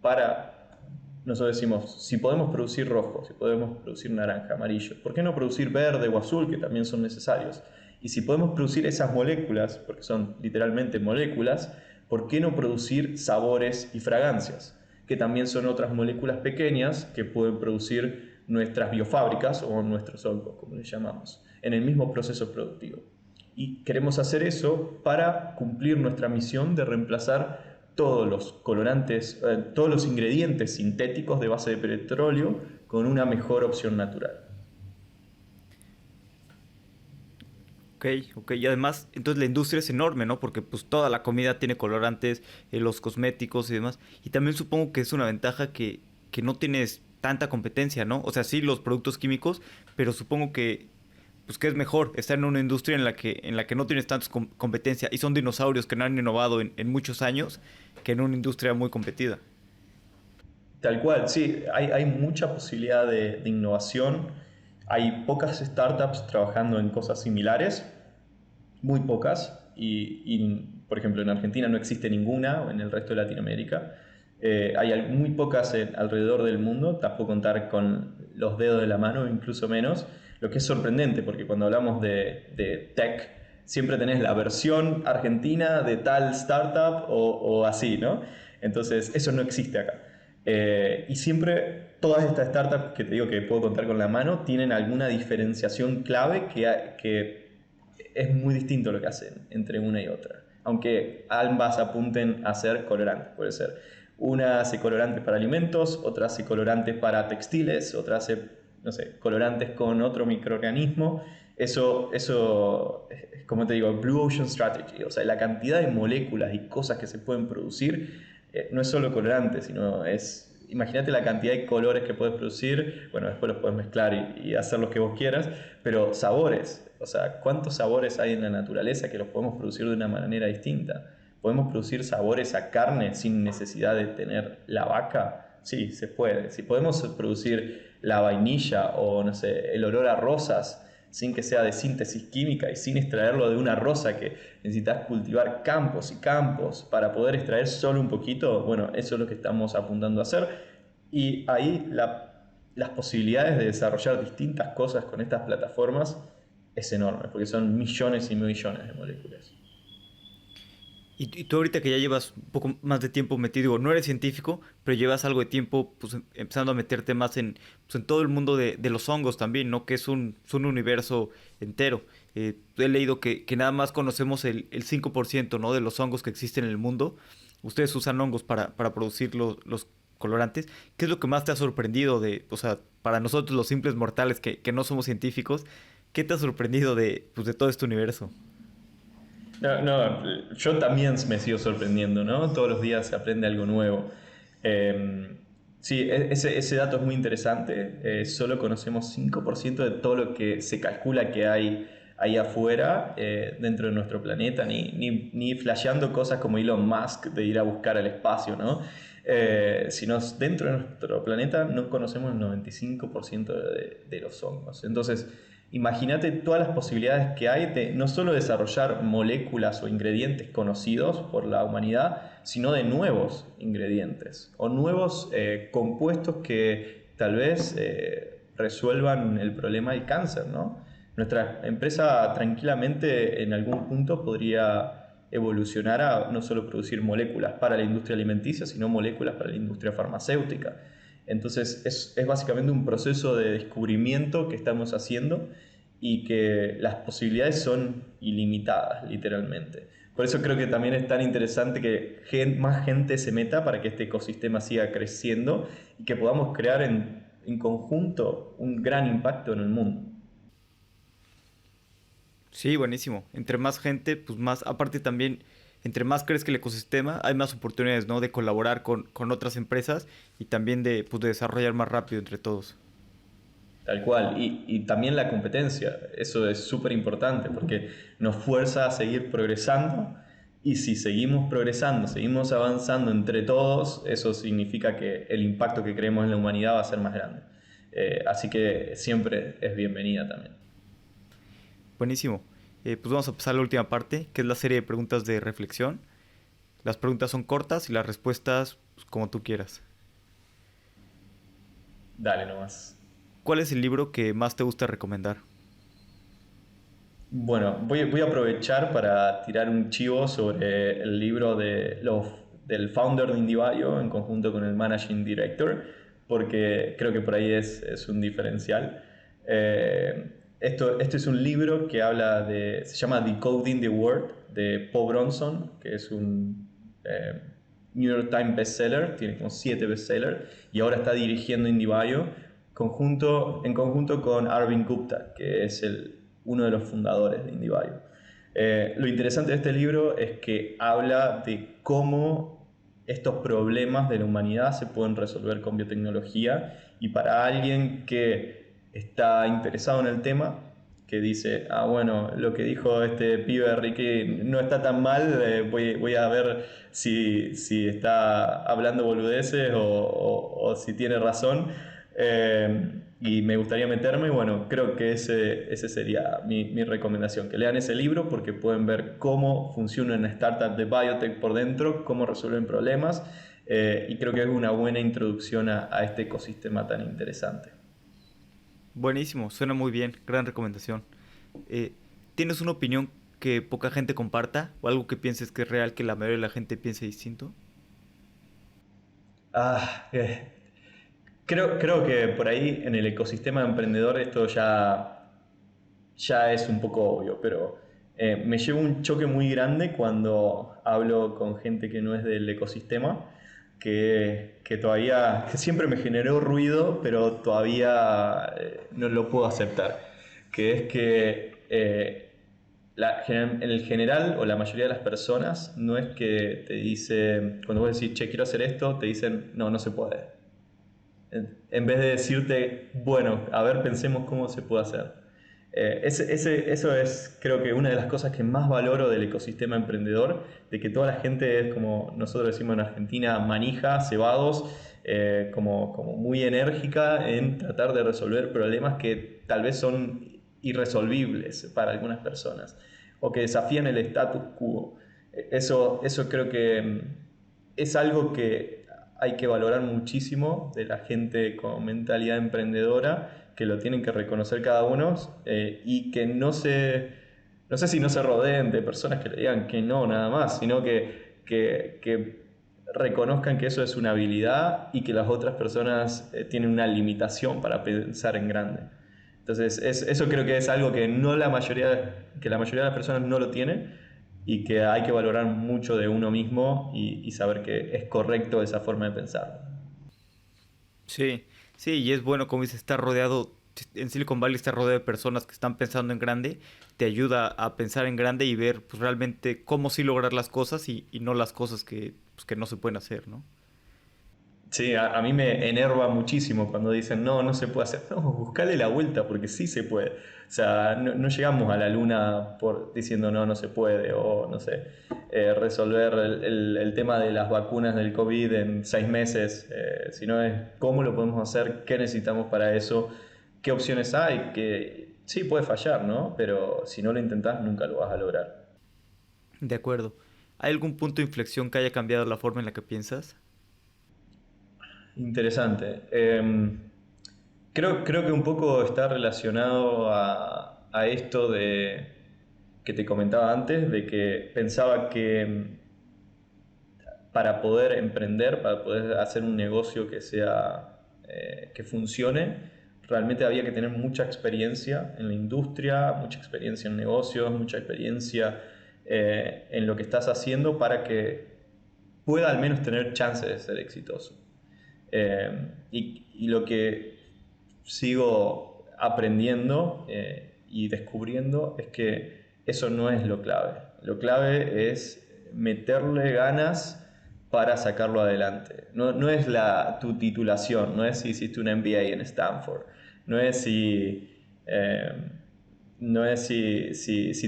para, nosotros decimos, si podemos producir rojo, si podemos producir naranja, amarillo, ¿por qué no producir verde o azul, que también son necesarios? Y si podemos producir esas moléculas, porque son literalmente moléculas, ¿por qué no producir sabores y fragancias? Que también son otras moléculas pequeñas que pueden producir nuestras biofábricas o nuestros hongos, como les llamamos, en el mismo proceso productivo. Y queremos hacer eso para cumplir nuestra misión de reemplazar todos los colorantes, todos los ingredientes sintéticos de base de petróleo con una mejor opción natural. Ok. Y además, entonces la industria es enorme, ¿no? Porque pues toda la comida tiene colorantes, los cosméticos y demás. Y también supongo que es una ventaja que no tienes tanta competencia, ¿no? O sea, sí, los productos químicos, pero supongo que pues que es mejor estar en una industria en la que no tienes tanta competencia y son dinosaurios que no han innovado en muchos años que en una industria muy competida. Tal cual, sí, hay mucha posibilidad de innovación. Hay pocas startups trabajando en cosas similares, muy pocas, por ejemplo en Argentina no existe ninguna, o en el resto de Latinoamérica. Hay muy pocas alrededor del mundo, tampoco contar con los dedos de la mano, incluso menos, lo que es sorprendente, porque cuando hablamos de tech, siempre tenés la versión argentina de tal startup o así, ¿no? Entonces, eso no existe acá. Y siempre todas estas startups que te digo que puedo contar con la mano tienen alguna diferenciación clave que es muy distinto lo que hacen entre una y otra. Aunque ambas apunten a ser colorantes, puede ser. Una hace colorantes para alimentos, otra hace colorantes para textiles, otra hace, no sé, colorantes con otro microorganismo. Eso es, como te digo, Blue Ocean Strategy. O sea, la cantidad de moléculas y cosas que se pueden producir no es solo colorante, sino es... Imagínate la cantidad de colores que puedes producir, bueno, después los puedes mezclar y hacer los que vos quieras, pero sabores, o sea, ¿cuántos sabores hay en la naturaleza que los podemos producir de una manera distinta? ¿Podemos producir sabores a carne sin necesidad de tener la vaca? Sí, se puede. Si podemos producir la vainilla o, no sé, el olor a rosas sin que sea de síntesis química y sin extraerlo de una rosa que necesitas cultivar campos y campos para poder extraer solo un poquito, bueno, eso es lo que estamos apuntando a hacer. Y ahí las posibilidades de desarrollar distintas cosas con estas plataformas es enorme, porque son millones y millones de moléculas. Y tú ahorita que ya llevas un poco más de tiempo metido, digo, no eres científico, pero llevas algo de tiempo pues, empezando a meterte más pues, en todo el mundo de los hongos también, ¿no? Que es un universo entero. He leído que nada más conocemos el 5%, ¿no? De los hongos que existen en el mundo. Ustedes usan hongos para producir los colorantes. ¿Qué es lo que más te ha sorprendido de, o sea, para nosotros los simples mortales que no somos científicos, qué te ha sorprendido de, pues, de todo este universo? No, no, yo también me sigo sorprendiendo, ¿no? Todos los días se aprende algo nuevo. Sí, ese dato es muy interesante. Solo conocemos 5% de todo lo que se calcula que hay ahí afuera, dentro de nuestro planeta, ni flasheando cosas como Elon Musk de ir a buscar al espacio, ¿no? Sino dentro de nuestro planeta no conocemos el 95% de los hongos. Entonces, imagínate todas las posibilidades que hay de no solo desarrollar moléculas o ingredientes conocidos por la humanidad, sino de nuevos ingredientes o nuevos compuestos que tal vez resuelvan el problema del cáncer, ¿no? Nuestra empresa tranquilamente en algún punto podría evolucionar a no solo producir moléculas para la industria alimenticia, sino moléculas para la industria farmacéutica. Entonces es básicamente un proceso de descubrimiento que estamos haciendo y que las posibilidades son ilimitadas, literalmente. Por eso creo que también es tan interesante que más gente se meta para que este ecosistema siga creciendo y que podamos crear en conjunto un gran impacto en el mundo. Sí, buenísimo. Entre más gente, pues más, aparte también, entre más crezca el ecosistema, hay más oportunidades, ¿no? De colaborar con otras empresas y también de, pues, de desarrollar más rápido entre todos. Tal cual. Y también la competencia. Eso es súper importante porque nos fuerza a seguir progresando. Y si seguimos progresando, seguimos avanzando entre todos, eso significa que el impacto que creemos en la humanidad va a ser más grande. Así que siempre es bienvenida también. Buenísimo. Pues vamos a pasar a la última parte, que es la serie de preguntas de reflexión. Las preguntas son cortas y las respuestas, pues, como tú quieras. Dale nomás. ¿Cuál es el libro que más te gusta recomendar? Bueno, voy a aprovechar para tirar un chivo sobre el libro del founder de IndieBio en conjunto con el Managing Director, porque creo que por ahí es un diferencial. Esto es un libro que se llama Decoding the World, de Paul Bronson, que es un New York Times bestseller, tiene como 7 bestsellers, y ahora está dirigiendo IndieBio en conjunto con Arvind Gupta, que es uno de los fundadores de IndieBio. Lo interesante de este libro es que habla de cómo estos problemas de la humanidad se pueden resolver con biotecnología, y para alguien que está interesado en el tema, que dice, ah, bueno, lo que dijo este pibe Ricky no está tan mal, voy a ver si está hablando boludeces o si tiene razón. Y me gustaría meterme, bueno, creo que ese sería mi recomendación, que lean ese libro porque pueden ver cómo funciona una startup de biotech por dentro, cómo resuelven problemas, y creo que es una buena introducción a este ecosistema tan interesante. Buenísimo, suena muy bien, gran recomendación. Eh, ¿Tienes una opinión que poca gente comparta o algo que pienses que es real que la mayoría de la gente piense distinto? Ah, creo que por ahí en el ecosistema emprendedor esto ya es un poco obvio, pero me llevo un choque muy grande cuando hablo con gente que no es del ecosistema, que todavía, que siempre me generó ruido, pero todavía no lo puedo aceptar, que es que en el general o la mayoría de las personas no es que te dice, cuando vos decís, che, quiero hacer esto, te dicen, no, no se puede. En vez de decirte, bueno, a ver, pensemos cómo se puede hacer. Eso es, creo que una de las cosas que más valoro del ecosistema emprendedor, de que toda la gente es como nosotros decimos en Argentina, manija, cebados, como muy enérgica en tratar de resolver problemas que tal vez son irresolvibles para algunas personas o que desafían el status quo. Eso creo que es algo que hay que valorar muchísimo de la gente con mentalidad emprendedora, que lo tienen que reconocer cada uno y que no sé si no se rodeen de personas que le digan que no nada más, sino que reconozcan que eso es una habilidad y que las otras personas tienen una limitación para pensar en grande. Entonces, eso creo que es algo que que la mayoría de las personas no lo tiene y que hay que valorar mucho de uno mismo y saber que es correcto esa forma de pensar. Sí, sí, y es bueno, como dices, estar rodeado, en Silicon Valley estar rodeado de personas que están pensando en grande, te ayuda a pensar en grande y ver pues, realmente cómo sí lograr las cosas y no las cosas pues, que no se pueden hacer, ¿no? Sí, a mí me enerva muchísimo cuando dicen, no, no se puede hacer. No, buscale la vuelta porque sí se puede. O sea, no llegamos a la luna por diciendo, no, no se puede. O, no sé, resolver el tema de las vacunas del COVID en 6 meses. Sino es cómo lo podemos hacer, qué necesitamos para eso, qué opciones hay. Que sí, puede fallar, ¿no? Pero si no lo intentás, nunca lo vas a lograr. De acuerdo. ¿Hay algún punto de inflexión que haya cambiado la forma en la que piensas? Interesante. Creo que un poco está relacionado a esto que te comentaba antes, de que pensaba que para poder emprender, para poder hacer un negocio que funcione, realmente había que tener mucha experiencia en la industria, mucha experiencia en negocios, mucha experiencia en lo que estás haciendo para que pueda al menos tener chance de ser exitoso. Y lo que sigo aprendiendo y descubriendo es que eso no es lo clave. Lo clave es meterle ganas para sacarlo adelante. No es tu titulación, no es si hiciste un MBA en Stanford, no es si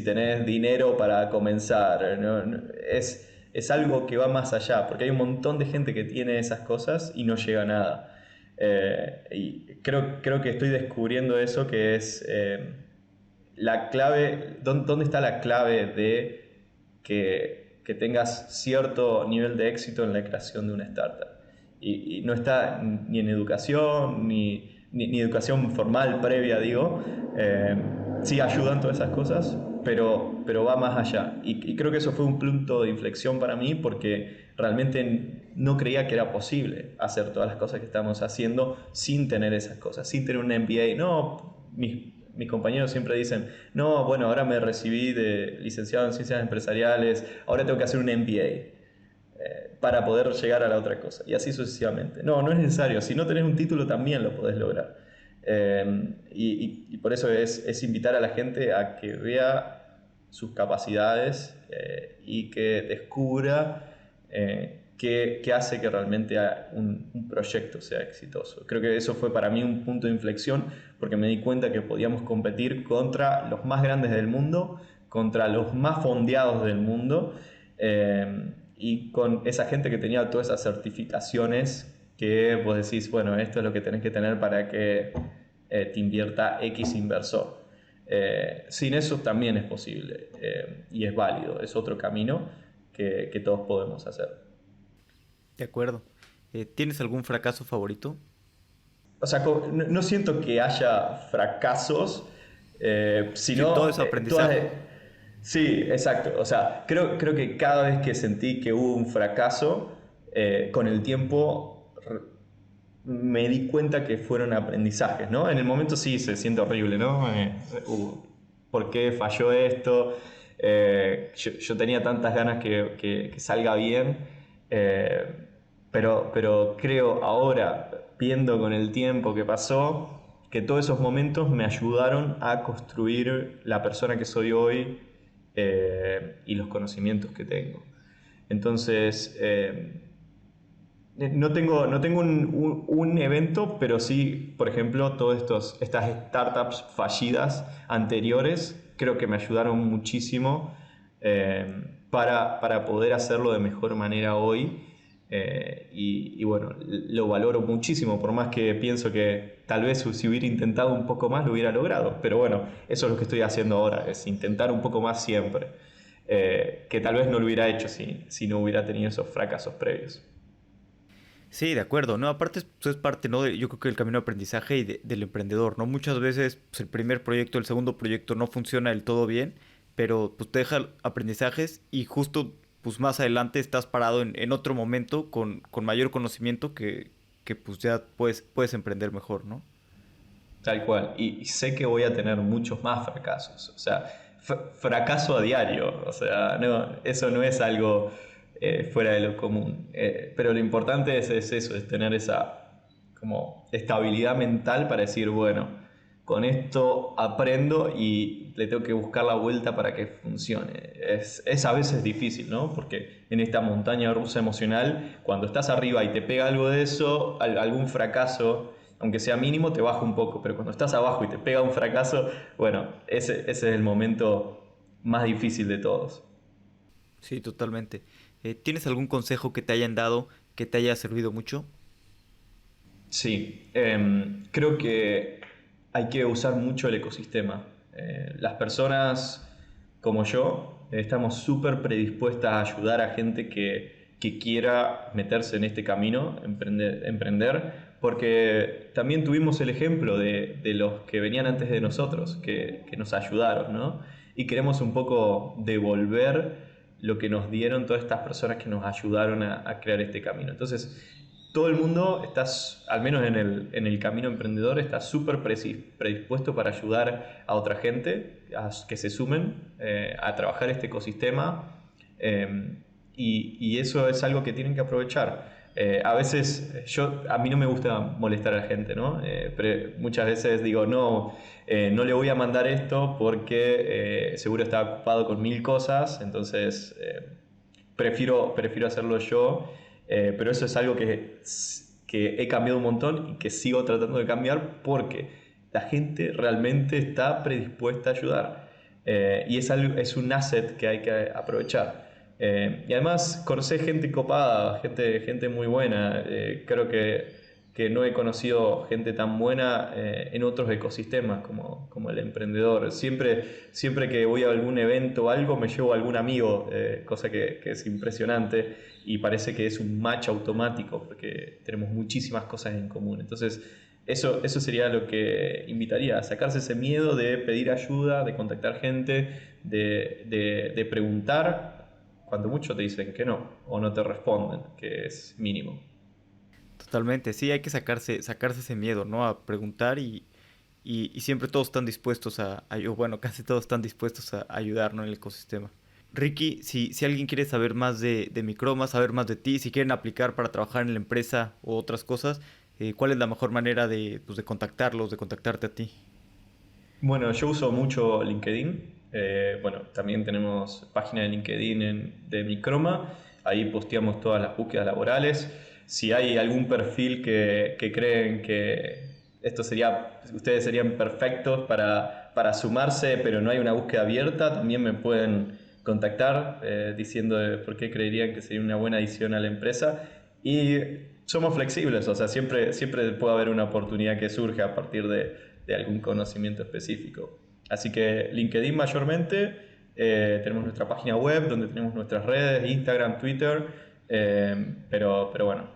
tenés dinero para comenzar, es algo que va más allá, porque hay un montón de gente que tiene esas cosas y no llega a nada. Y creo que estoy descubriendo eso, que es la clave, ¿dónde está la clave de que tengas cierto nivel de éxito en la creación de una startup? Y no está ni en educación, ni educación formal previa, digo. Eh, sí ayudan todas esas cosas, pero va más allá. Y creo que eso fue un punto de inflexión para mí porque realmente no creía que era posible hacer todas las cosas que estamos haciendo sin tener esas cosas, sin tener un MBA. No, mis compañeros siempre dicen, no, bueno, ahora me recibí de licenciado en ciencias empresariales, ahora tengo que hacer un MBA para poder llegar a la otra cosa. Y así sucesivamente. No, no es necesario. Si no tenés un título también lo podés lograr. Y por eso es invitar a la gente a que vea sus capacidades y que descubra qué hace que realmente un proyecto sea exitoso. Creo que eso fue para mí un punto de inflexión porque me di cuenta que podíamos competir contra los más grandes del mundo, contra los más fondeados del mundo y con esa gente que tenía todas esas certificaciones que vos decís, bueno, esto es lo que tenés que tener para que te invierta X inversor. Sin eso también es posible y es válido, es otro camino que todos podemos hacer. De acuerdo. ¿Tienes algún fracaso favorito? O sea, no siento que haya fracasos, Sí, todo sino es todas... aprendizaje. Sí, exacto. O sea, creo que cada vez que sentí que hubo un fracaso, con el tiempo me di cuenta que fueron aprendizajes, ¿no? En el momento sí se siente horrible, ¿no? ¿Por qué falló esto? Yo tenía tantas ganas que salga bien, pero creo ahora, viendo con el tiempo que pasó, que todos esos momentos me ayudaron a construir la persona que soy hoy y los conocimientos que tengo. Entonces, no tengo un evento, pero sí, por ejemplo, todas estas startups fallidas anteriores creo que me ayudaron muchísimo para poder hacerlo de mejor manera hoy. Y bueno, lo valoro muchísimo, por más que pienso que tal vez si hubiera intentado un poco más lo hubiera logrado. Pero bueno, eso es lo que estoy haciendo ahora, es intentar un poco más siempre. Que tal vez no lo hubiera hecho si no hubiera tenido esos fracasos previos. Sí, de acuerdo, ¿no? Aparte, pues, es parte, ¿no? Yo creo que el camino de aprendizaje del emprendedor, ¿no? Muchas veces pues, el primer proyecto, el segundo proyecto no funciona del todo bien, pero pues te deja aprendizajes y justo pues más adelante estás parado en otro momento con mayor conocimiento que pues ya puedes emprender mejor, ¿no? Tal cual. Y sé que voy a tener muchos más fracasos. O sea, fracaso a diario. O sea, no, eso no es algo fuera de lo común. Pero lo importante es eso, es tener esa como estabilidad mental para decir, bueno, con esto aprendo y le tengo que buscar la vuelta para que funcione. Es a veces difícil, ¿no? Porque en esta montaña rusa emocional, cuando estás arriba y te pega algo de eso, algún fracaso, aunque sea mínimo, te baja un poco, pero cuando estás abajo y te pega un fracaso, bueno, ese es el momento más difícil de todos. Sí, totalmente. ¿Tienes algún consejo que te hayan dado que te haya servido mucho? Sí, creo que hay que usar mucho el ecosistema. Las personas como yo estamos súper predispuestas a ayudar a gente que quiera meterse en este camino, emprender, porque también tuvimos el ejemplo de los que venían antes de nosotros, que nos ayudaron, ¿no? Y queremos un poco devolver lo que nos dieron todas estas personas que nos ayudaron a crear este camino. Entonces, todo el mundo está, al menos en el camino emprendedor, está súper predispuesto para ayudar a otra gente a que se sumen a trabajar este ecosistema y eso es algo que tienen que aprovechar. A veces a mí no me gusta molestar a la gente, ¿no? Pero muchas veces digo, no, no le voy a mandar esto porque seguro está ocupado con mil cosas, entonces prefiero hacerlo yo, pero eso es algo que he cambiado un montón y que sigo tratando de cambiar porque la gente realmente está predispuesta a ayudar. Y es un asset que hay que aprovechar. Y además conocer gente copada, gente muy buena. Creo que no he conocido gente tan buena en otros ecosistemas como el emprendedor. Siempre que voy a algún evento o algo me llevo a algún amigo, cosa que es impresionante y parece que es un match automático porque tenemos muchísimas cosas en común. Entonces, eso sería lo que invitaría, a sacarse ese miedo de pedir ayuda, de contactar gente, de preguntar, cuando mucho te dicen que no o no te responden, que es mínimo. Totalmente, sí, hay que sacarse ese miedo, ¿no? A preguntar y siempre todos están dispuestos o bueno, casi todos están dispuestos a ayudar, ¿no? En el ecosistema. Ricky, si alguien quiere saber más de Microma, saber más de ti, si quieren aplicar para trabajar en la empresa o otras cosas, ¿cuál es la mejor manera de contactarlos, de contactarte a ti? Bueno, yo uso mucho LinkedIn. Bueno, también tenemos página de LinkedIn de Microma. Ahí posteamos todas las búsquedas laborales. Si hay algún perfil que creen que ustedes serían perfectos para sumarse, pero no hay una búsqueda abierta, también me pueden contactar diciendo de por qué creerían que sería una buena adición a la empresa. Y somos flexibles, o sea, siempre puede haber una oportunidad que surge a partir de algún conocimiento específico. Así que LinkedIn mayormente, tenemos nuestra página web donde tenemos nuestras redes, Instagram, Twitter, pero bueno,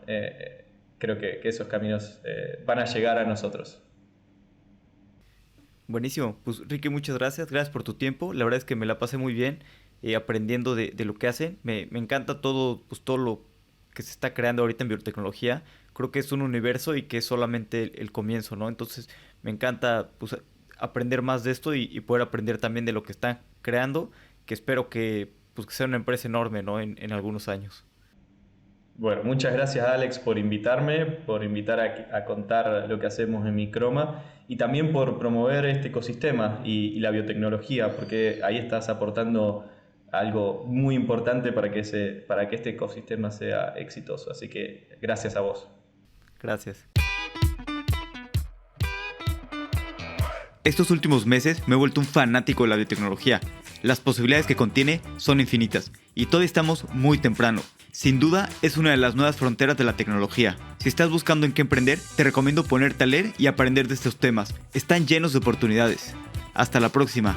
creo que esos caminos van a llegar a nosotros. Buenísimo, pues Ricky, muchas gracias, gracias por tu tiempo, la verdad es que me la pasé muy bien aprendiendo de lo que hacen, me encanta todo, pues todo lo que se está creando ahorita en biotecnología, creo que es un universo y que es solamente el comienzo, ¿no? Entonces me encanta pues, aprender más de esto y poder aprender también de lo que están creando, que espero que, pues, que sea una empresa enorme, ¿no? En algunos años. Bueno, muchas gracias Alex por invitarme, por invitar a contar lo que hacemos en Microma y también por promover este ecosistema y la biotecnología, porque ahí estás aportando algo muy importante para que este ecosistema sea exitoso. Así que gracias a vos. Gracias. Estos últimos meses me he vuelto un fanático de la biotecnología. Las posibilidades que contiene son infinitas y todavía estamos muy temprano. Sin duda es una de las nuevas fronteras de la tecnología. Si estás buscando en qué emprender, te recomiendo ponerte a leer y aprender de estos temas. Están llenos de oportunidades. Hasta la próxima.